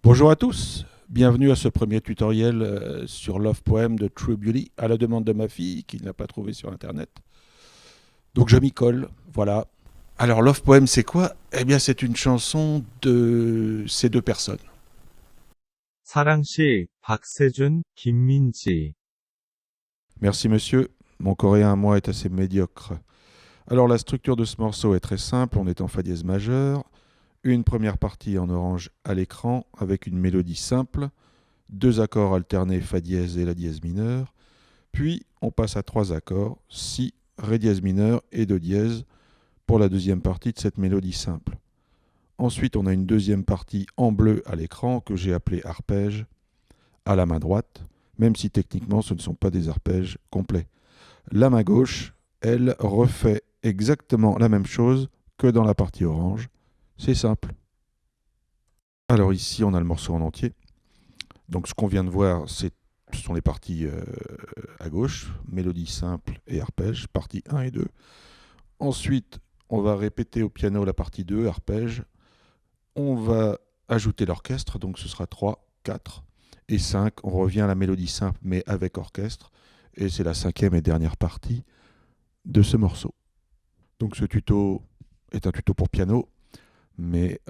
Bonjour à tous, bienvenue à ce premier tutoriel sur Love Poem de True Beauty à la demande de ma fille qui ne l'a pas trouvé sur internet. Donc je m'y colle, voilà. Alors Love Poem c'est quoi? Eh bien c'est une chanson de ces deux personnes. 사랑시, 박세준, 김민지. Merci monsieur, mon coréen à moi est assez médiocre. Alors la structure de ce morceau est très simple, on est en fa dièse majeur, une première partie en orange à l'écran avec une mélodie simple, deux accords alternés fa dièse et la dièse mineure. Puis, on passe à trois accords, si, ré dièse mineur et do dièse, pour la deuxième partie de cette mélodie simple. Ensuite, on a une deuxième partie en bleu à l'écran que j'ai appelée arpège, à la main droite, même si techniquement ce ne sont pas des arpèges complets. La main gauche, elle, refait exactement la même chose que dans la partie orange. C'est simple. Alors ici, on a le morceau en entier. Donc ce qu'on vient de voir, ce sont les parties à gauche, mélodie simple et arpège, partie 1 et 2. Ensuite, on va répéter au piano la partie 2, arpège. On va ajouter l'orchestre, donc ce sera 3, 4 et 5. On revient à la mélodie simple mais avec orchestre. Et c'est la cinquième et dernière partie de ce morceau. Donc ce tuto est un tuto pour piano, mais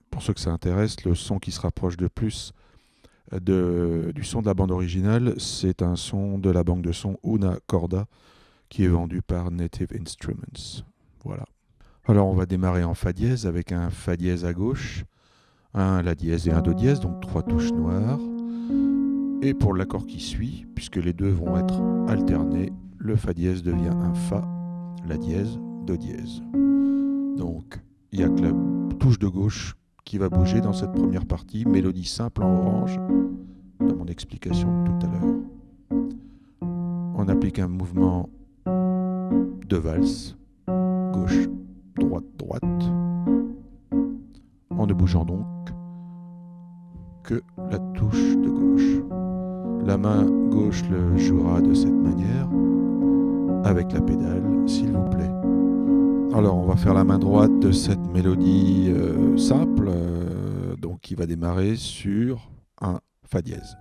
pour ceux que ça intéresse, le son qui se rapproche de plus du son de la bande originale, c'est un son de la banque de sons Una Corda qui est vendu par Native Instruments. Voilà. Alors on va démarrer en fa dièse avec un fa dièse à gauche, un la dièse et un do dièse, donc trois touches noires. Et pour l'accord qui suit, puisque les deux vont être alternés, le fa dièse devient un fa, la dièse, do dièse. Donc il n'y a que la touche de gauche qui va bouger dans cette première partie, mélodie simple en orange, dans mon explication de tout à l'heure. On applique un mouvement de valse, gauche, droite, droite, en ne bougeant donc que la touche de gauche. La main gauche le jouera de cette manière, avec la pédale, s'il vous plaît. Alors on va faire la main droite de cette mélodie simple, donc qui va démarrer sur un fa dièse.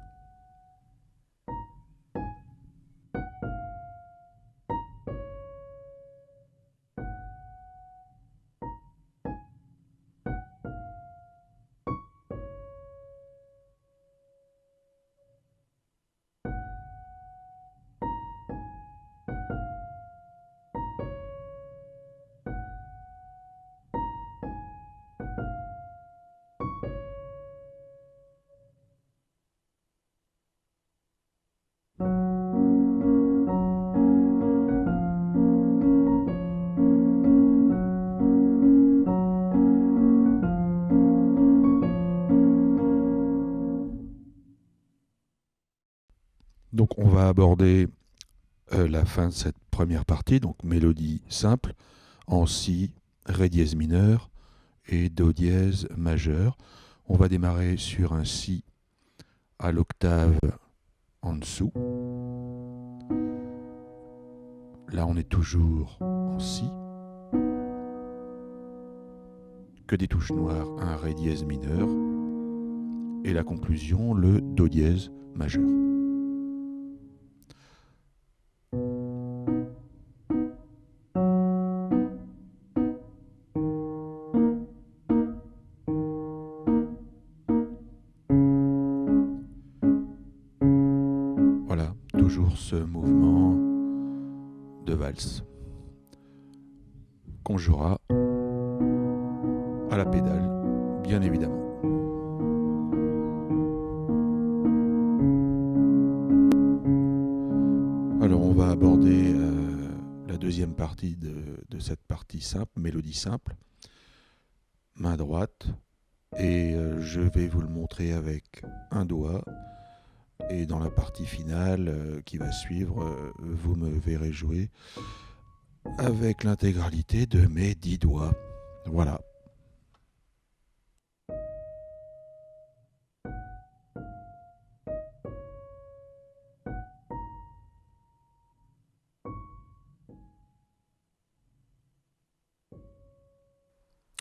Donc on va aborder la fin de cette première partie, donc mélodie simple, en si, ré dièse mineur et do dièse majeur. On va démarrer sur un si à l'octave en dessous. Là on est toujours en si. Que des touches noires, un ré dièse mineur. Et la conclusion, le do dièse majeur. Voilà, toujours ce mouvement de valse qu'on jouera à la pédale, bien évidemment. Alors on va aborder la deuxième partie de cette partie simple, mélodie simple, main droite, et je vais vous le montrer avec un doigt. Et dans la partie finale qui va suivre, vous me verrez jouer avec l'intégralité de mes 10 doigts. Voilà.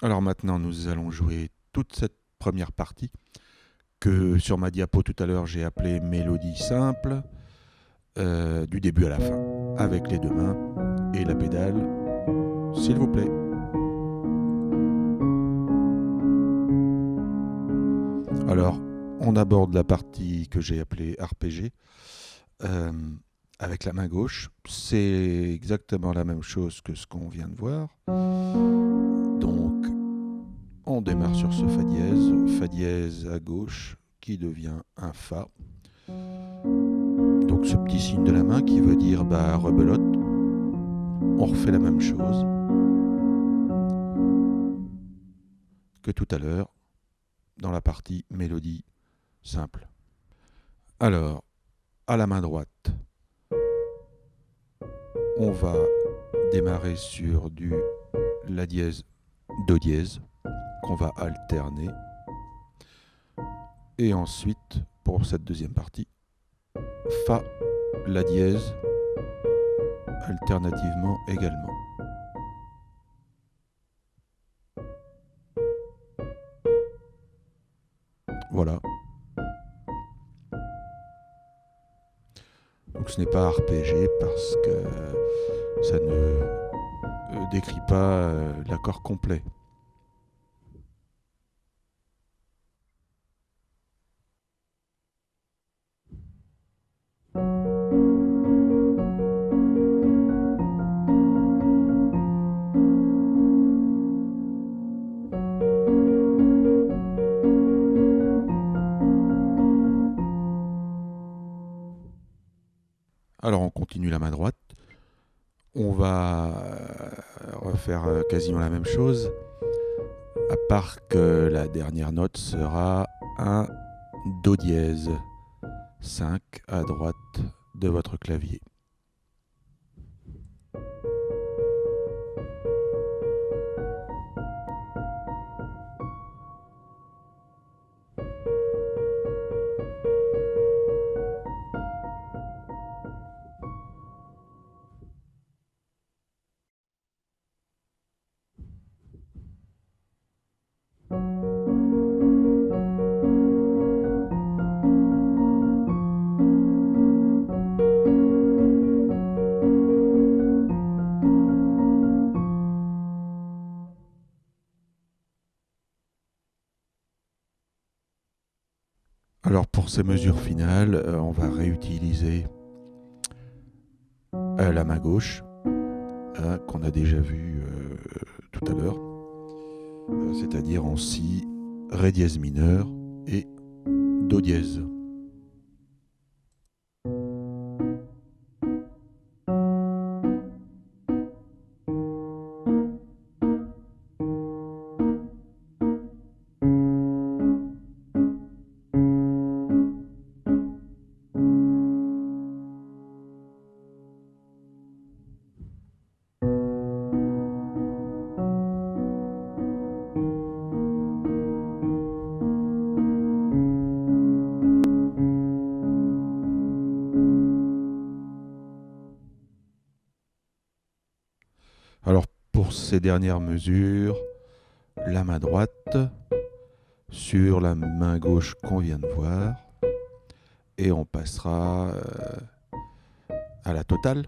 Alors maintenant, nous allons jouer toute cette première partie que sur ma diapo tout à l'heure j'ai appelé mélodie simple, du début à la fin, avec les deux mains et la pédale, s'il vous plaît. Alors, on aborde la partie que j'ai appelée arpégé, avec la main gauche. C'est exactement la même chose que ce qu'on vient de voir. Donc, on démarre sur ce fa dièse à gauche qui devient un fa. Donc ce petit signe de la main qui veut dire rebelote. On refait la même chose que tout à l'heure dans la partie mélodie simple. Alors, à la main droite, on va démarrer sur du la dièse, do dièse, qu'on va alterner. Et ensuite, pour cette deuxième partie, fa, la dièse, alternativement également. Voilà. Donc ce n'est pas arpégé parce que ça ne décrit pas l'accord complet. Alors on continue la main droite. On va refaire quasiment la même chose, à part que la dernière note sera un do dièse 5 à droite de votre clavier. Alors pour ces mesures finales, on va réutiliser la main gauche, qu'on a déjà vu tout à l'heure, c'est-à-dire en si, ré dièse mineur et do dièse. Alors pour ces dernières mesures, la main droite sur la main gauche qu'on vient de voir, et on passera à la totale.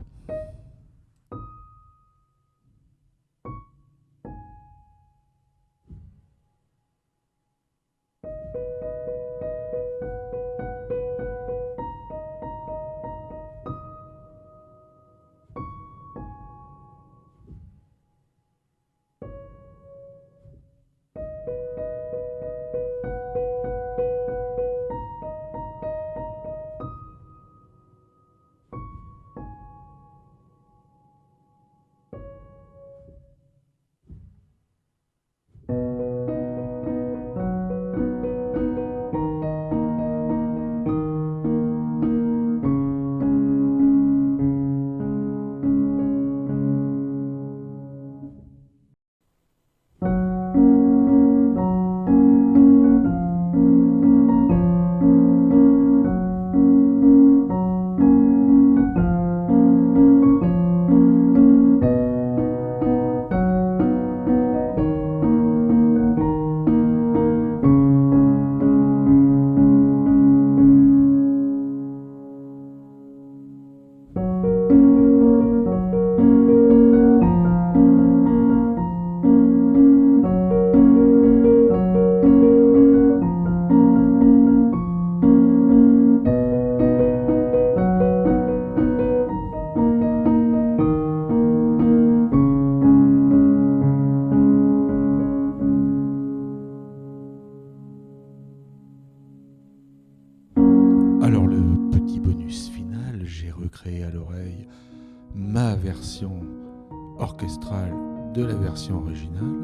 de la version originale.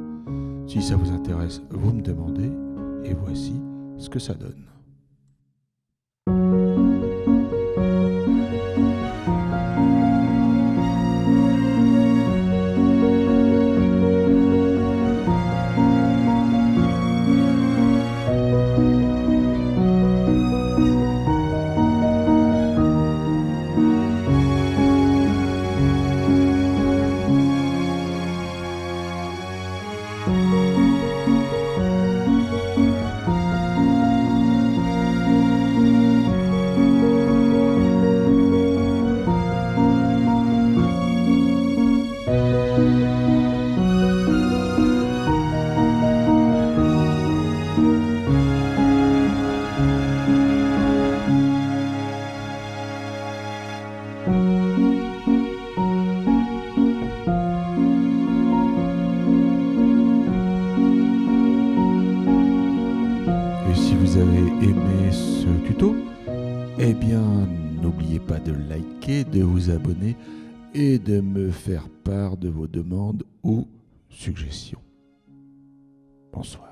Si ça vous intéresse, vous me demandez, et voici ce que ça donne. Et si vous avez aimé ce tuto, eh bien, n'oubliez pas de liker, de vous abonner et de me faire part de vos demandes ou suggestions. Bonsoir.